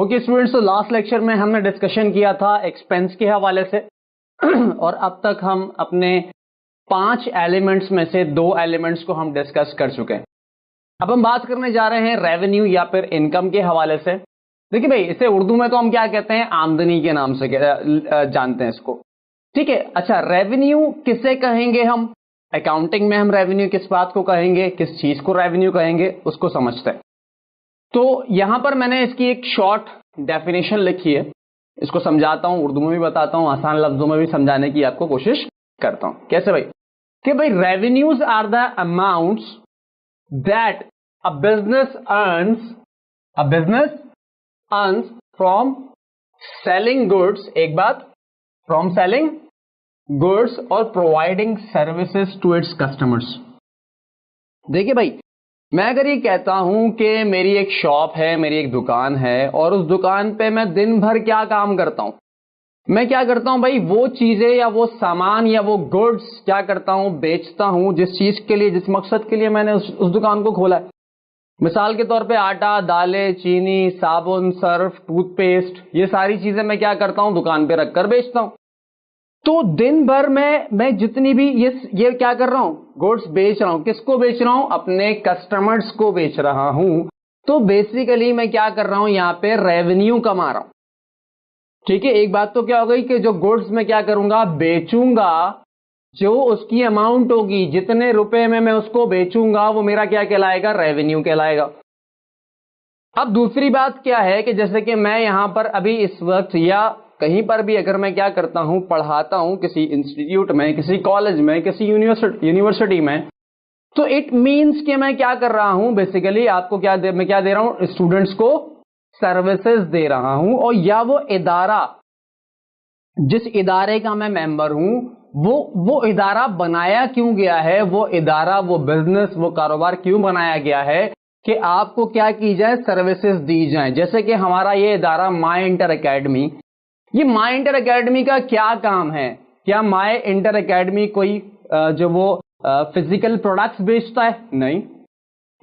Okay students, तो last lecture में हमने डिस्कशन किया था एक्सपेंस के हवाले से और अब तक हम अपने 5 एलिमेंट्स में से 2 एलिमेंट्स को हम डिस्कस कर चुके हैं। अब हम बात करने जा रहे हैं रेवेन्यू या फिर इनकम के हवाले से। देखिए भाई, इसे उर्दू में तो हम क्या कहते हैं, आमदनी के नाम से जानते हैं इसको, ठीक है। अच्छा, रेवेन्यू किसे कहेंगे हम? अकाउंटिंग में हम रेवेन्यू किस बात को कहेंगे, किस चीज को रेवेन्यू कहेंगे, उसको समझते हैं। तो यहां पर मैंने इसकी एक शॉर्ट डेफिनेशन लिखी है, इसको समझाता हूं, उर्दू में भी बताता हूं, आसान लफ्जों में भी समझाने की आपको कोशिश करता हूं। कैसे भाई? कि भाई revenues are the amounts that a business earns from selling goods, एक बात, फ्रॉम सेलिंग गुड्स और providing services to its customers. देखिए भाई, मैं अगर ये कहता हूं कि मेरी एक शॉप है, मेरी एक दुकान है और उस दुकान पे मैं दिन भर क्या काम करता हूं, मैं क्या करता हूं भाई, वो चीजें या वो सामान या वो गुड्स क्या करता हूं, बेचता हूं, जिस चीज के लिए, जिस मकसद के लिए मैंने उस दुकान को खोला है। मिसाल के तौर पे आटा, दालें, चीनी, साबुन, सर्फ, टूथपेस्ट, ये सारी चीजें मैं क्या करता हूं, दुकान पे रखकर बेचता हूं। तो दिन भर मैं जितनी भी ये क्या कर रहा हूं, गुड्स बेच रहा हूं। किसको बेच रहा हूं? अपने कस्टमर्स को बेच रहा हूं। तो बेसिकली मैं क्या कर रहा हूं, यहां पे रेवेन्यू कमा रहा हूं, ठीक है। एक बात तो क्या हो गई कि जो गुड्स मैं क्या करूंगा, बेचूंगा, जो उसकी अमाउंट होगी, जितने रुपए में मैं उसको बेचूंगा, वो मेरा क्या कहलाएगा, रेवेन्यू कहलाएगा। अब दूसरी बात क्या है कि जैसे कि मैं यहां पर अभी इस वक्त या कहीं पर भी अगर मैं क्या करता हूं, पढ़ाता हूं किसी इंस्टीट्यूट में, किसी कॉलेज में, किसी यूनिवर्सिटी में, तो इट मींस कि मैं क्या कर रहा हूं, बेसिकली आपको मैं क्या दे रहा हूं, स्टूडेंट्स को सर्विसेज दे रहा हूं। और या वो इदारा, जिस इदारे का मैं मेंबर हूं, वो इदारा बनाया क्यों गया है, वो इदारा, वो बिजनेस, वो कारोबार क्यों बनाया गया है कि आपको क्या की जाए, सर्विसेज दी जाए। जैसे कि हमारा ये इदारा माई इंटर एकेडमी, ये माई इंटर एकेडमी का क्या काम है? क्या माई इंटर एकेडमी कोई जो वो फिजिकल प्रोडक्ट्स बेचता है? नहीं।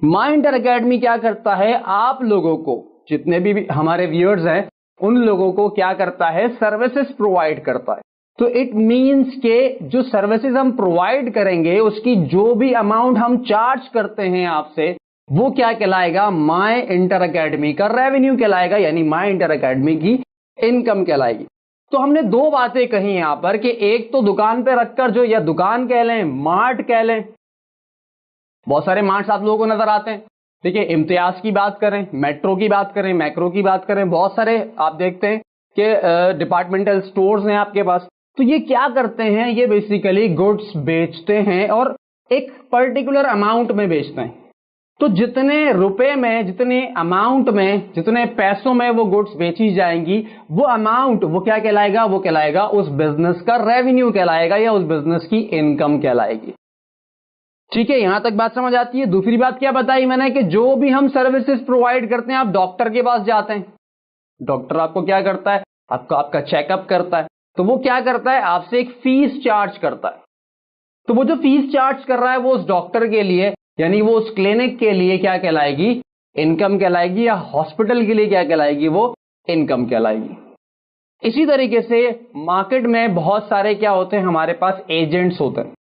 माई इंटर एकेडमी क्या करता है, आप लोगों को, जितने भी हमारे व्यूअर्स हैं, उन लोगों को क्या करता है, सर्विसेज प्रोवाइड करता है। तो इट मींस के जो सर्विसेज हम प्रोवाइड करेंगे, उसकी जो भी अमाउंट हम चार्ज करते हैं आपसे, वो क्या कहलाएगा, माई इंटर एकेडमी का रेवेन्यू कहलाएगा, यानी माई इंटर एकेडमी की इनकम कहलाएगी। तो हमने 2 बातें कही यहां पर कि एक तो दुकान पे रखकर, जो या दुकान कह लें, मार्ट कह लें, बहुत सारे मार्ट्स आप लोगों को नजर आते हैं, ठीक है। इम्तियाज की बात करें, मेट्रो की बात करें, मैक्रो की बात करें, बहुत सारे आप देखते हैं कि डिपार्टमेंटल स्टोर्स हैं आपके पास। तो ये क्या करते हैं, ये बेसिकली गुड्स बेचते हैं और एक पर्टिकुलर अमाउंट में बेचते हैं। तो जितने रुपए में, जितने अमाउंट में, जितने पैसों में वो गुड्स बेची जाएंगी, वो अमाउंट, वो क्या कहलाएगा, वो कहलाएगा उस बिजनेस का रेवेन्यू कहलाएगा, या उस बिजनेस की इनकम कहलाएगी, ठीक है। यहां तक बात समझ आती है। दूसरी बात क्या बताई मैंने कि जो भी हम सर्विसेज प्रोवाइड करते हैं, आप डॉक्टर के पास जाते हैं, डॉक्टर आपको क्या करता है, आपका चेकअप करता है, तो वो क्या करता है, आपसे एक फीस चार्ज करता है। तो वो जो फीस चार्ज कर रहा है, वो उस डॉक्टर के लिए, यानी वो उस क्लिनिक के लिए क्या कहलाएगी, इनकम कहलाएगी, या हॉस्पिटल के लिए क्या कहलाएगी, वो इनकम कहलाएगी। इसी तरीके से मार्केट में बहुत सारे क्या होते हैं, हमारे पास एजेंट्स होते हैं।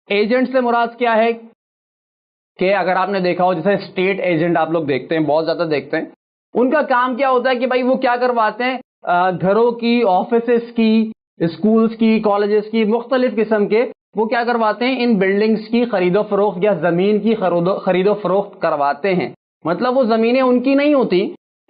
एजेंट से मुराद क्या है कि अगर आपने देखा हो, जैसे स्टेट एजेंट आप लोग देखते हैं, बहुत ज्यादा देखते हैं, उनका काम क्या होता है कि भाई वो क्या करवाते हैं, घरों की, ऑफिसेस की, स्कूल्स की, कॉलेजेस की, मुख्तलिफ किस्म के, वो क्या करवाते हैं, इन बिल्डिंग्स की खरीदो फरोख्त या जमीन की खरीदो फरोख्त करवाते हैं। मतलब वो जमीनें उनकी नहीं होती,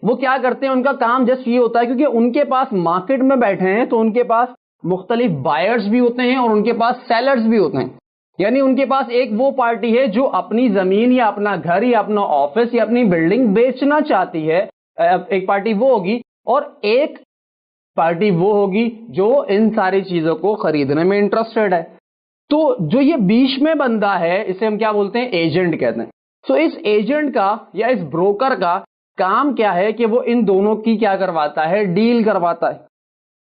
वो क्या करते हैं, उनका काम जस्ट ये होता है, क्योंकि उनके पास मार्केट में बैठे हैं, तो उनके पास मुख्तलिफ बायर्स भी होते हैं और उनके पास सेलर्स भी होते हैं। यानी उनके पास एक वो पार्टी है जो अपनी जमीन या अपना घर या अपना ऑफिस या अपनी बिल्डिंग बेचना चाहती है, एक पार्टी वो होगी, और एक पार्टी वो होगी जो इन सारी चीजों को खरीदने में इंटरेस्टेड है। तो जो ये बीच में बंदा है, इसे हम क्या बोलते हैं, एजेंट कहते हैं। तो इस एजेंट का या इस ब्रोकर का काम क्या है कि वो इन दोनों की क्या करवाता है, डील करवाता है।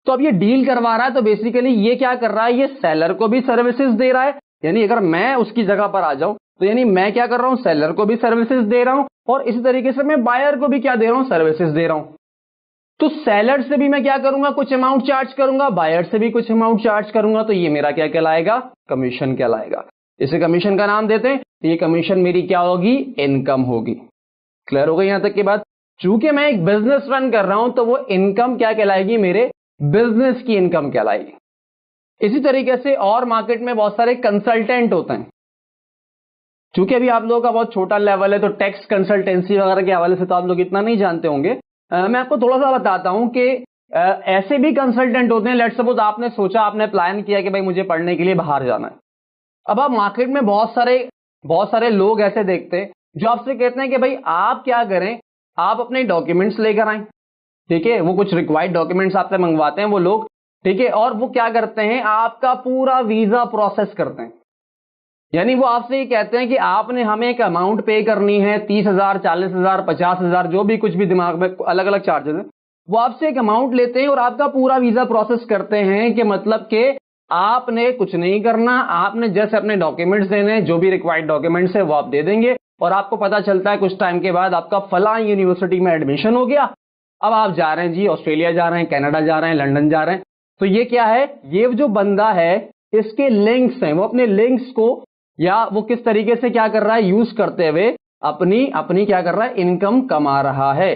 तो अब ये डील करवा रहा है, तो बेसिकली ये क्या कर रहा है, ये सेलर को भी सर्विसेज दे रहा है। यानी अगर मैं उसकी जगह पर आ जाऊं, तो यानी मैं क्या कर रहा हूं, सेलर को भी सर्विसेज दे रहा हूं, और इसी तरीके से मैं बायर को भी क्या दे रहा हूं, सर्विसेज दे रहा हूं। तो सेलर से भी मैं क्या करूंगा, कुछ अमाउंट चार्ज करूंगा, बायर से भी कुछ अमाउंट चार्ज करूंगा, तो ये मेरा क्या कहलाएगा, कमीशन कहलाएगा। इसे कमीशन का नाम देते हैं, तो ये कमीशन मेरी क्या होगी, इनकम होगी। क्लियर हो गई यहां तक की बात। चूंकि मैं एक बिजनेस रन कर रहा हूं तो वो इनकम क्या कहलाएगी, मेरे बिजनेस की इनकम कहलाएगी। इसी तरीके से और मार्केट में बहुत सारे कंसल्टेंट होते हैं। चूंकि अभी आप लोगों का बहुत छोटा लेवल है तो टैक्स कंसल्टेंसी वगैरह के हवाले से तो आप लोग इतना नहीं जानते होंगे। मैं आपको थोड़ा सा बताता हूं कि ऐसे भी कंसल्टेंट होते हैं। लेट्स सपोज आपने सोचा, आपने प्लान किया कि भाई मुझे पढ़ने के लिए बाहर जाना है। अब आप मार्केट में बहुत सारे लोग ऐसे देखते हैं जो आपसे कहते हैं कि भाई आप क्या करें, आप अपने डॉक्यूमेंट्स लेकर आए, ठीक है, वो कुछ रिक्वायर्ड डॉक्यूमेंट्स आपसे मंगवाते हैं वो लोग, ठीक है, और वो क्या करते हैं, आपका पूरा वीजा प्रोसेस करते हैं। यानी वो आपसे ये कहते हैं कि आपने हमें एक अमाउंट पे करनी है, 30,000, 40,000, 50,000, जो भी कुछ भी दिमाग में अलग अलग चार्जेस हैं, वो आपसे एक अमाउंट लेते हैं और आपका पूरा वीजा प्रोसेस करते हैं। कि मतलब कि आपने कुछ नहीं करना, आपने जैसे अपने डॉक्यूमेंट्स देने, जो भी रिक्वायर्ड डॉक्यूमेंट्स है वो आप दे देंगे, और आपको पता चलता है कुछ टाइम के बाद आपका फलां यूनिवर्सिटी में एडमिशन हो गया। अब आप जा रहे हैं जी, ऑस्ट्रेलिया जा रहे हैं, कनाडा जा रहे हैं, लंदन जा रहे हैं। तो ये क्या है, ये जो बंदा है इसके लिंक्स हैं, वो अपने लिंक्स को या वो किस तरीके से क्या कर रहा है, यूज करते हुए अपनी क्या कर रहा है, इनकम कमा रहा है।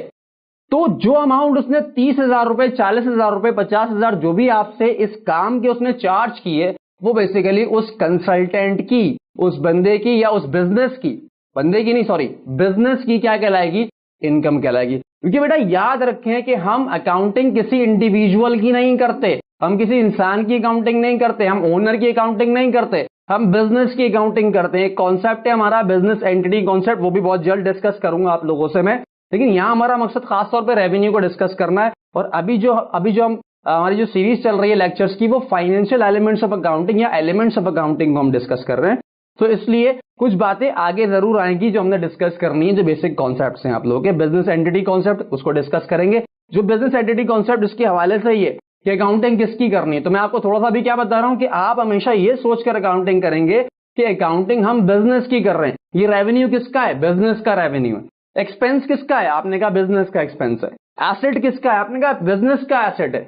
तो जो अमाउंट उसने 30,000 रुपए, 40,000 रुपए, 50,000 जो भी आपसे इस काम के उसने चार्ज किए, वो बेसिकली उस कंसल्टेंट की, उस बंदे की या उस बिजनेस की, बंदे की नहीं सॉरी, बिजनेस की क्या कहलाएगी, इनकम कहलाएगी। क्योंकि बेटा याद रखें कि हम अकाउंटिंग किसी इंडिविजुअल की नहीं करते, हम किसी इंसान की अकाउंटिंग नहीं करते, हम ओनर की अकाउंटिंग नहीं करते, हम बिजनेस की अकाउंटिंग करते हैं। एक कॉन्सेप्ट है हमारा बिजनेस एंटिटी कॉन्सेप्ट, वो भी बहुत जल्द डिस्कस करूंगा आप लोगों से मैं। लेकिन यहां हमारा मकसद खासतौर पे रेवेन्यू को डिस्कस करना है। और अभी जो हम हमारी जो सीरीज चल रही है लेक्चर्स की, वो फाइनेंशियल एलिमेंट्स ऑफ अकाउंटिंग या एलिमेंट्स ऑफ अकाउंटिंग को हम डिस्कस कर रहे हैं। तो इसलिए कुछ बातें आगे जरूर आएंगी जो हमने डिस्कस करनी है, जो बेसिक कॉन्सेप्ट्स हैं आप लोगों के। बिजनेस एंटिटी कॉन्सेप्ट उसको डिस्कस करेंगे। जो बिजनेस एंटिटी कॉन्सेप्ट इसके हवाले से ही है कि अकाउंटिंग किसकी करनी है। तो मैं आपको थोड़ा सा भी क्या बता रहा हूं कि आप हमेशा ये सोचकर अकाउंटिंग करेंगे कि अकाउंटिंग हम बिजनेस की कर रहे हैं। ये रेवेन्यू किसका है, बिजनेस का रेवेन्यू है। एक्सपेंस किसका है, आपने कहा बिजनेस का एक्सपेंस है। एसेट किसका है, आपने कहा बिजनेस का एसेट है।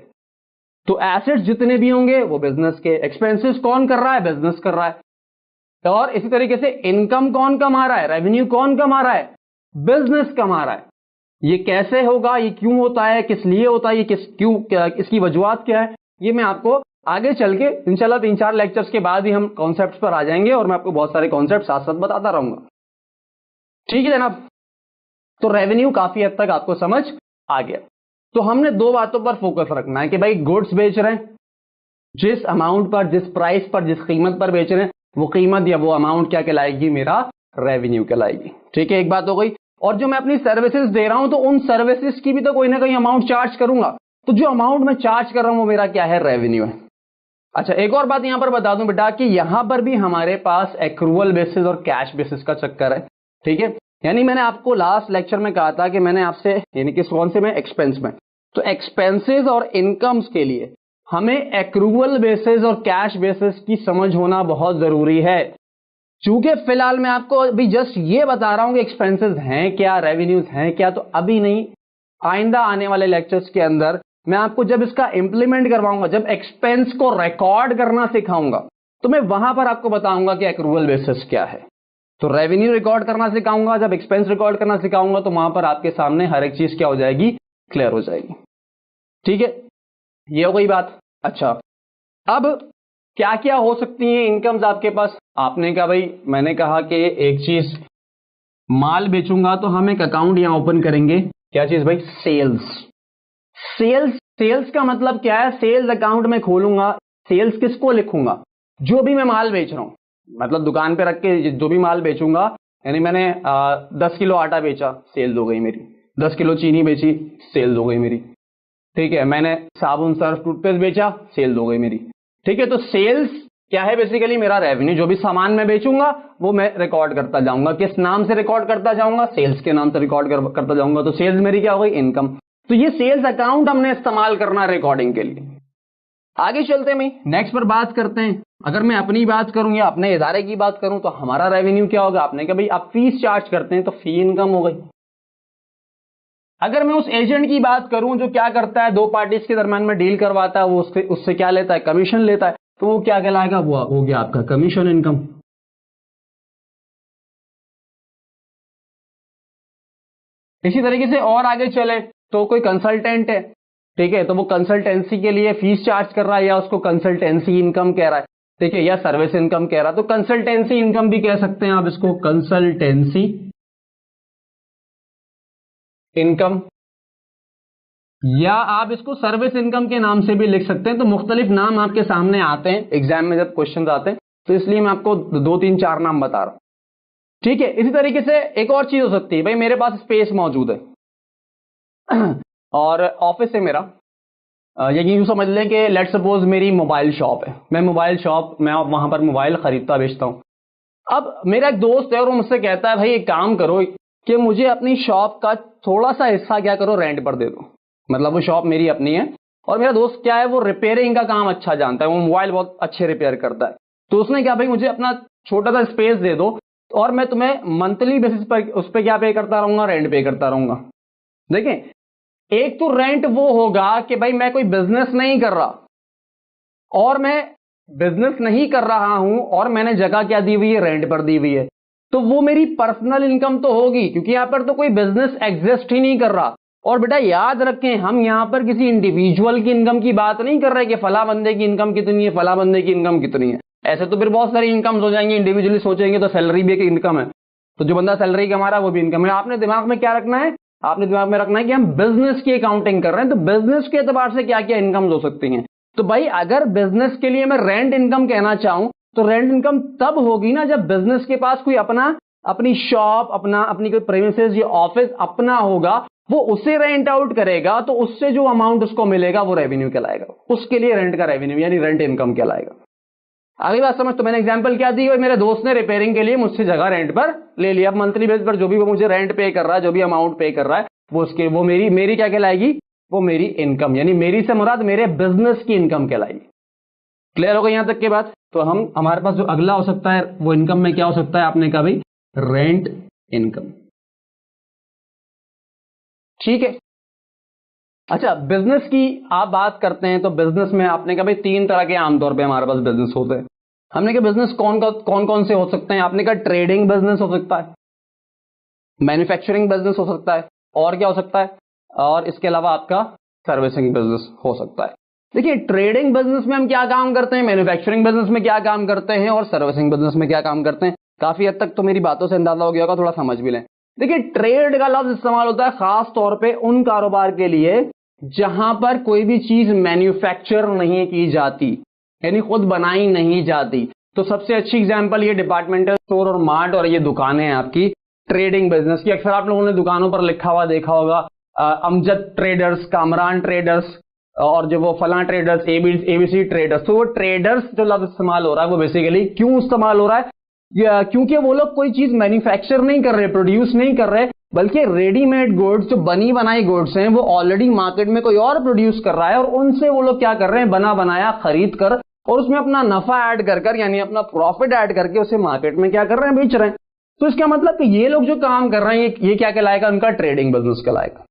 तो एसेट्स जितने भी होंगे वो बिजनेस के, एक्सपेंसेस कौन कर रहा है, बिजनेस कर रहा है। और इसी तरीके से इनकम कौन कमा रहा है, रेवेन्यू कौन कमा रहा है, बिजनेस कमा रहा है। ये कैसे होगा, ये क्यों होता है, किस लिए होता है, ये इसकी वजूहत क्या है, ये मैं आपको आगे चल के इंशाल्लाह 3-4 लेक्चर्स के बाद ही हम कॉन्सेप्ट्स पर आ जाएंगे और मैं आपको बहुत सारे कॉन्सेप्ट साथ साथ बताता रहूंगा। ठीक है जनाब। तो रेवेन्यू काफी हद तक आपको समझ आ गया। तो हमने दो बातों पर फोकस रखना है कि भाई गुड्स बेच रहे हैं, जिस अमाउंट पर, जिस प्राइस पर, जिस कीमत पर बेच रहे हैं, वो कीमत या वो अमाउंट क्या कहलाएगी, मेरा रेवेन्यू कहलाएगी। ठीक है, एक बात हो गई। और जो मैं अपनी सर्विसेज दे रहा हूं तो उन सर्विसेज की भी तो कोई ना कोई अमाउंट चार्ज करूंगा। तो जो अमाउंट मैं चार्ज कर रहा हूं वो मेरा क्या है, रेवेन्यू है। अच्छा, एक और बात यहां पर बता दूं बेटा कि यहां पर भी हमारे पास एक्रूअल बेसिस और कैश बेसिस का चक्कर है। ठीक है, यानी मैंने आपको लास्ट लेक्चर में कहा था कि मैंने आपसे, यानी कि कौन से में, एक्सपेंस में, तो एक्सपेंसेस और इनकम्स के लिए हमें एक्रूअल बेसिस और कैश बेसिस की समझ होना बहुत जरूरी है। चूंकि फिलहाल मैं आपको अभी जस्ट ये बता रहा हूं कि एक्सपेंसेस हैं क्या, रेवेन्यूज हैं क्या, तो अभी नहीं, आइंदा आने वाले लेक्चर्स के अंदर मैं आपको जब इसका इंप्लीमेंट करवाऊंगा, जब एक्सपेंस को रिकॉर्ड करना सिखाऊंगा, तो मैं वहां पर आपको बताऊंगा कि एक्रूअल बेसिस क्या है। तो रेवेन्यू रिकॉर्ड करना सिखाऊंगा, जब एक्सपेंस रिकॉर्ड करना सिखाऊंगा, तो वहां पर आपके सामने हर एक चीज क्या हो जाएगी, क्लियर हो जाएगी। ठीक है, ये हो गई बात। अच्छा, अब क्या क्या हो सकती है इनकम्स आपके पास। आपने कहा भाई, मैंने कहा कि एक चीज माल बेचूंगा तो हम एक अकाउंट यहां ओपन करेंगे। क्या चीज भाई, सेल्स का मतलब क्या है, सेल्स अकाउंट में खोलूंगा। सेल्स किसको लिखूंगा, जो भी मैं माल बेच रहा हूं, मतलब दुकान पे रख के जो भी माल बेचूंगा। यानी मैंने 10 किलो आटा बेचा, सेल्स हो गई मेरी। 10 किलो चीनी बेची, सेल्स हो गई मेरी। ठीक है, मैंने साबुन, सर्फ, टूथपेस्ट बेचा, सेल्स हो गई मेरी। ठीक है, तो सेल्स क्या है, बेसिकली मेरा रेवेन्यू। जो भी सामान मैं बेचूंगा वो मैं रिकॉर्ड करता जाऊंगा। किस नाम से रिकॉर्ड करता जाऊंगा, सेल्स के नाम से रिकॉर्ड करता जाऊंगा। तो सेल्स मेरी क्या हो गई, इनकम। तो ये सेल्स अकाउंट हमने इस्तेमाल करना रिकॉर्डिंग के लिए। आगे चलते हैं, नेक्स्ट पर बात करते हैं। अगर मैं अपनी बात करूं या अपने इदारे की बात करूं तो हमारा रेवेन्यू क्या होगा। आपने कहा भाई आप फीस चार्ज करते हैं तो फी इनकम हो गई। अगर मैं उस एजेंट की बात करूं जो क्या करता है, दो पार्टीज के दरम्यान में डील करवाता है, वो उससे क्या लेता है, कमीशन लेता है, तो वो क्या कहलाएगा, वो हो गया आपका कमीशन इनकम। इसी तरीके से और आगे चले तो कोई कंसल्टेंट है, ठीक है, तो वो कंसल्टेंसी के लिए फीस चार्ज कर रहा है, या उसको कंसल्टेंसी इनकम कह रहा है, ठीक है, या सर्विस इनकम कह रहा है, तो कंसल्टेंसी इनकम भी कह सकते हैं आप इसको, कंसल्टेंसी इनकम, या आप इसको सर्विस इनकम के नाम से भी लिख सकते हैं। तो मुख्तलिफ नाम आपके सामने आते हैं एग्जाम में जब क्वेश्चन आते हैं, तो इसलिए मैं आपको 2 3 4 नाम बता रहा हूं, ठीक है। इसी तरीके से एक और चीज हो सकती है, भाई मेरे पास स्पेस मौजूद है और ऑफिस है मेरा, ये यूं समझ लें कि लेट सपोज मेरी मोबाइल शॉप है, मैं वहां पर मोबाइल खरीदता बेचता हूं। अब मेरा एक दोस्त है और वो मुझसे कहता है भाई एक काम करो कि मुझे अपनी शॉप का थोड़ा सा हिस्सा क्या करो रेंट पर दे दो, मतलब वो शॉप मेरी अपनी है और मेरा दोस्त क्या है, वो रिपेयरिंग का काम अच्छा जानता है, वो मोबाइल बहुत अच्छे रिपेयर करता है, तो उसने क्या, भाई मुझे अपना छोटा सा स्पेस दे दो और मैं तुम्हें मंथली बेसिस पर उस पर क्या पे करता रहूंगा, रेंट पे करता रहूंगा। देखें, एक तो रेंट वो होगा कि भाई मैं कोई बिजनेस नहीं कर रहा, और मैं बिजनेस नहीं कर रहा हूं और मैंने जगह क्या दी हुई है, रेंट पर दी हुई है, तो वो मेरी पर्सनल इनकम तो होगी, क्योंकि यहां पर तो कोई बिजनेस एग्जिस्ट ही नहीं कर रहा। और बेटा याद रखें, हम यहां पर किसी इंडिविजुअल की इनकम की बात नहीं कर रहे कि फला बंदे की इनकम कितनी है, फला बंदे की इनकम कितनी है, ऐसे तो फिर बहुत सारी इनकम्स हो जाएंगी, इंडिविजुअली सोचेंगे तो सैलरी भी एक इनकम है, तो जो बंदा सैलरी कमा रहा है वो भी इनकम है। आपने दिमाग में क्या रखना है, आपने दिमाग में रखना है कि हम बिजनेस की अकाउंटिंग कर रहे हैं, तो बिजनेस के एतबार से क्या क्या इनकम हो सकती हैं। तो भाई अगर बिजनेस के लिए मैं रेंट इनकम कहना चाहूं तो रेंट इनकम तब होगी ना जब बिजनेस के पास कोई अपनी शॉप, अपनी कोई प्रेमिसेस या ऑफिस अपना होगा, वो उसे रेंट आउट करेगा, तो उससे जो अमाउंट उसको मिलेगा वो रेवेन्यू कहलाएगा, उसके लिए रेंट का रेवेन्यू यानी रेंट इनकम कहलाएगा। अगली बात समझ, तो मैंने एग्जांपल क्या दी, मेरे दोस्त ने रिपेयरिंग के लिए मुझसे जगह रेंट पर ले लिया, अब मंथली बेस पर जो भी वो मुझे रेंट पे कर रहा है, जो भी अमाउंट पे कर रहा है, वो मेरी क्या कहलाएगी, वो मेरी इनकम, यानी मेरी से मुराद मेरे बिजनेस की इनकम कहलाएगी। क्लियर हो गई यहां तक की बात। तो हमारे पास जो अगला हो सकता है वो इनकम में क्या हो सकता है, आपने कहा भाई रेंट इनकम, ठीक है। अच्छा, बिजनेस की आप बात करते हैं तो बिजनेस में आपने कहा भाई 3 तरह के आमतौर पे हमारे पास बिजनेस होते हैं। हमने कहा बिजनेस कौन कौन से हो सकते हैं, आपने कहा ट्रेडिंग बिजनेस हो सकता है, मैन्युफैक्चरिंग बिजनेस हो सकता है, और क्या हो सकता है, और इसके अलावा आपका सर्विसिंग बिजनेस हो सकता है। देखिए, ट्रेडिंग बिजनेस में हम क्या काम करते हैं, मैन्युफैक्चरिंग बिजनेस में क्या काम करते हैं, और सर्विसिंग बिजनेस में क्या काम करते हैं। काफी हद तक तो मेरी बातों से अंदाजा हो गया होगा, थोड़ा समझ भी लें। देखिए, ट्रेड का लफ्ज इस्तेमाल होता है खास तौर पे उन कारोबार के लिए जहां पर कोई भी चीज मैन्युफैक्चर नहीं की जाती, यानी खुद बनाई नहीं जाती। तो सबसे अच्छी एग्जांपल ये डिपार्टमेंटल स्टोर और मार्ट और ये दुकानें हैं आपकी ट्रेडिंग बिजनेस की। अक्सर आप लोगों ने दुकानों पर लिखा हुआ देखा होगा, अमजद ट्रेडर्स, कामरान ट्रेडर्स, और जो वो फलां ट्रेडर्स, एबीसी ट्रेडर्स। तो वो ट्रेडर्स जो लफ्ज इस्तेमाल हो रहा है वो बेसिकली क्यों इस्तेमाल हो रहा है, क्योंकि वो लोग कोई चीज मैन्युफैक्चर नहीं कर रहे, प्रोड्यूस नहीं कर रहे, बल्कि रेडीमेड गुड्स, जो बनी बनाई गुड्स हैं, वो ऑलरेडी मार्केट में कोई और प्रोड्यूस कर रहा है और उनसे वो लोग क्या कर रहे हैं, बना बनाया खरीद कर और उसमें अपना नफा ऐड कर यानी अपना प्रॉफिट ऐड करके उसे मार्केट में क्या कर रहे हैं, बेच रहे हैं। तो इसका मतलब कि ये लोग जो काम कर रहे हैं ये क्या कहलाएगा, उनका ट्रेडिंग बिजनेस कहलाएगा।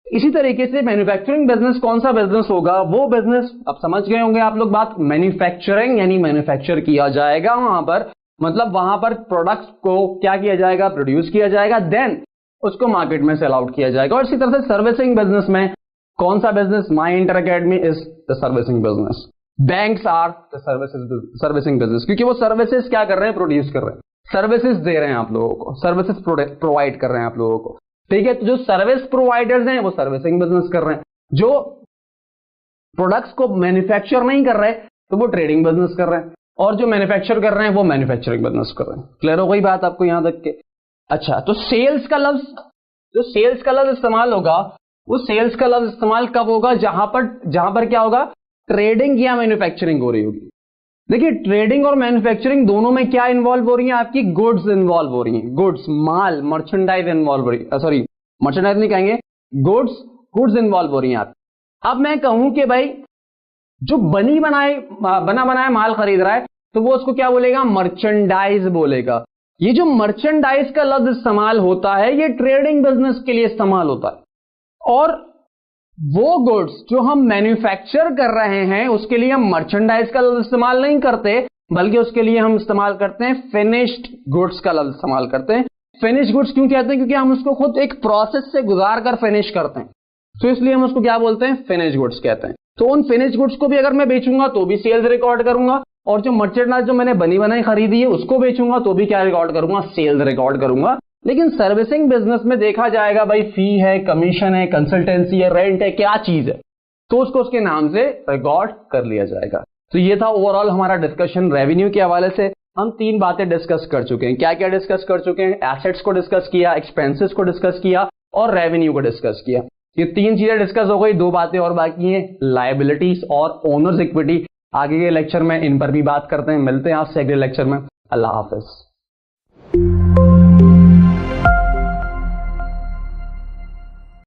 इसी तरीके से मैन्युफैक्चरिंग बिजनेस कौन सा बिजनेस होगा, वो बिजनेस अब समझ गए होंगे आप लोग बात, मैन्युफैक्चरिंग यानी मैन्युफैक्चर किया जाएगा वहां पर, मतलब वहां पर प्रोडक्ट्स को क्या किया जाएगा, प्रोड्यूस किया जाएगा, देन उसको मार्केट में सेल आउट किया जाएगा। और इसी तरह से सर्विसिंग बिजनेस में कौन सा business, my inter academy is the servicing business, banks are the servicing business, क्योंकि वो सर्विसेज क्या कर रहे हैं, प्रोड्यूस कर रहे हैं, सर्विसेज दे रहे हैं आप लोगों को, सर्विसेज प्रोवाइड कर रहे हैं आप लोगों को, ठीक है। तो जो सर्विस प्रोवाइडर्स हैं वो सर्विसिंग बिजनेस कर रहे हैं, जो प्रोडक्ट्स को मैन्युफैक्चर नहीं कर रहे तो वो ट्रेडिंग बिजनेस कर रहे हैं, और जो मैन्युफैक्चर कर रहे हैं वो मैन्युफैक्चरिंग बिजनेस कर रहे हैं। क्लियर हो गई बात आपको यहां तक के। अच्छा, तो सेल्स का लफ्ज, जो सेल्स का लफ्ज इस्तेमाल होगा, वो सेल्स का लफ्ज इस्तेमाल कब होगा, जहां पर क्या होगा, ट्रेडिंग या मैन्युफैक्चरिंग हो रही होगी। देखिए, ट्रेडिंग और मैन्युफैक्चरिंग दोनों में क्या इन्वॉल्व हो रही है, आपकी गुड्स इन्वॉल्व हो रही हैं, गुड्स, माल, मर्चेंडाइज इन्वॉल्व हो रही है, सॉरी मर्चेंडाइज नहीं कहेंगे, गुड्स इन्वॉल्व हो रही हैं आप। अब मैं कहूं कि भाई जो बना बनाया माल खरीद रहा है तो वो उसको क्या बोलेगा, मर्चेंडाइज बोलेगा। ये जो मर्चेंडाइज का लफ्ज इस्तेमाल होता है ये ट्रेडिंग बिजनेस के लिए इस्तेमाल होता है। और वो गुड्स जो हम मैन्युफैक्चर कर रहे हैं उसके लिए हम मर्चेंडाइज का लफ्ज इस्तेमाल नहीं करते, बल्कि उसके लिए हम इस्तेमाल करते हैं फिनिश्ड गुड्स का लफ्ज इस्तेमाल करते हैं। फिनिश गुड्स क्यों कहते हैं? क्योंकि हम उसको खुद एक प्रोसेस से गुजार कर फिनिश करते हैं, तो इसलिए हम उसको क्या बोलते हैं? फिनिश गुड्स कहते हैं। तो उन फिनिश गुड्स को भी अगर मैं बेचूंगा तो भी सेल्स रिकॉर्ड करूंगा, और जो मर्चेंडाइज जो मैंने बनी बनाई खरीदी है उसको बेचूंगा तो भी क्या रिकॉर्ड करूंगा? सेल्स रिकॉर्ड करूंगा। लेकिन सर्विसिंग बिजनेस में देखा जाएगा भाई फी है, कमीशन है, कंसल्टेंसी है, रेंट है, क्या चीज है, तो उसको उसके नाम से रिकॉर्ड कर लिया जाएगा। तो ये था ओवरऑल हमारा डिस्कशन रेवेन्यू के हवाले से। हम 3 बातें डिस्कस कर चुके हैं। क्या क्या डिस्कस कर चुके हैं? एसेट्स को डिस्कस किया, एक्सपेंसेस को डिस्कस किया और रेवेन्यू को डिस्कस किया। ये 3 चीजें डिस्कस हो गई, 2 बातें और बाकी हैं, लायबिलिटीज और ओनर्स इक्विटी। आगे के लेक्चर में इन पर भी बात करते हैं। मिलते हैं आपसे अगले लेक्चर में। अल्लाह हाफिज।